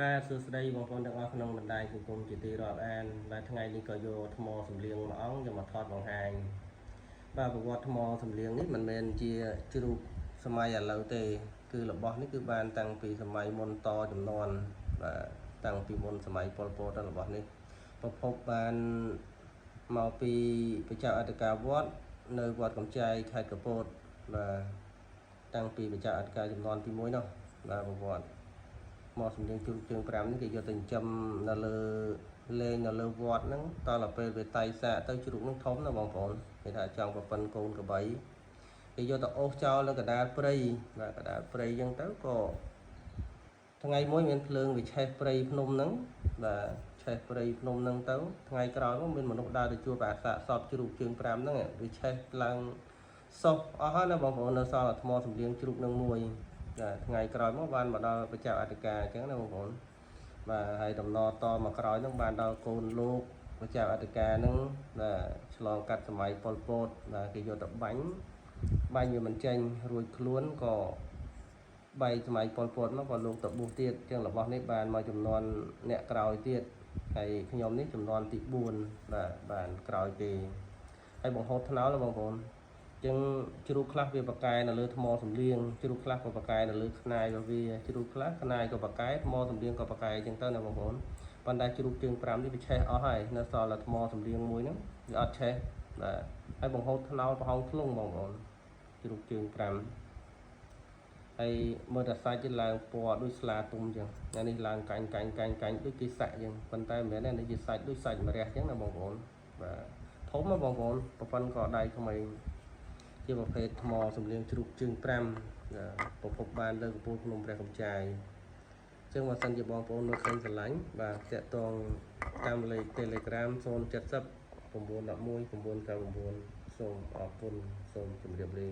បាទសួស្តីបងប្អូនទាំងអស់ក្នុងបណ្ដាញសង្គមជាទីរាប់អានបាទថ្ងៃនេះក៏យកថ្មសំលៀងមួយអង្គយកមកថតបង្ហាញបាទប្រវត្តិថ្មសំលៀងនេះមិនមែនជាជ្រូកសម័យឥឡូវទេគឺរបស់នេះគឺបានតាំងពីសម័យមុនតចំនួនបាទតាំងពីមុនសម័យប៉ុលពតរបស់នេះប្រភពបានមកពីព្រះចៅអធិការវត្តនៅវត្តកំចាយខេត្តកំពតបាទតាំងពីព្រះចៅអធិការចំនួនទី1នោះបាទប្រវត្តិមកសំលៀងជ្រូកជើង5នេះគេយកទៅចិញ្ចឹមនៅលើលេងនៅលើវត្តហ្នឹងតដល់ពេលវាតៃសាកទៅជ្រូកហ្នឹងធំណាបងប្អូនគេថាចង់ប្រពន្ធកូនក្របីគេយកទៅអូសចោលនៅកណ្ដាលព្រៃបាទកណ្ដាលព្រៃអញ្ចឹងទៅក៏ថ្ងៃមួយមានភ្លើងវាឆេះព្រៃភ្នំហ្នឹងបាទឆេះព្រៃភ្នំហ្នឹងទៅថ្ងៃក្រោយមកមានមនុស្សដើរទៅជួបអាសាកសពជ្រូកជើង5ហ្នឹងវាឆេះឡើងសុបអស់ហើយណាបងប្អូននៅសល់តែថ្មសំលៀងជ្រូកហ្នឹងមួយថ្ងៃក្រោយមកបានមកដល់ប្រជាអធិការអញ្ចឹងណាបងប្អូនបាទហើយដំណតមកក្រោយហ្នឹងបានដល់កូនលោកប្រជាអធិការហ្នឹងបាទឆ្លងកាត់សម័យប៉ុលពតបាទគេយកទៅបាញ់វាមិនចេញរួចខ្លួនក៏បែកសម័យប៉ុលពតមកក៏លោកទៅបួសទៀតអញ្ចឹងរបស់នេះបានមកចំនួនអ្នកក្រោយទៀតហើយខ្ញុំនេះចំនួនទី4បាទបានក្រោយគេហើយបង្ហូតថ្នោលបងប្អូនចឹងជ្រូកខ្លះវាបកែនៅលើថ្មសំលៀងជ្រូកខ្លះក៏បកែនៅលើខ្នាយរបស់វាជ្រូកខ្លះខ្នាយក៏បកែថ្មសំលៀងក៏បកែចឹងទៅណាបងប្អូនប៉ុន្តែជ្រូកជើង5នេះវាឆេះអស់ហើយនៅសល់តែថ្មសំលៀងមួយហ្នឹងវាអត់ឆេះបាទហើយបង្ហូតថ្នោលប្រហោងធ្លុងបងប្អូនជ្រូកជើង5ហើយមើលតែសាច់វាឡើងពណ៌ដូចស្លាទុំចឹងនេះឡើងកាញ់ដូចគេសាក់ចឹងប៉ុន្តែមិនមែនទេនេះជាសាច់ដូចសាច់ម្រះចឹងណាបងប្អូនបាទធំណាបងប្អូនប្រព័ន្ធក៏ដៃក្មេងជាប្រភេទថ្មសំលៀងជ្រូកជើង5ប្រភពបានលើកំពូលភ្នំព្រះកំចាយអញ្ចឹងបើសិនជាបងប្អូនមើលឃើញស្រឡាញ់បាទតាក់ទងតាមលេខ Telegram 070 911 999សូមអរគុណសូមជម្រាបលា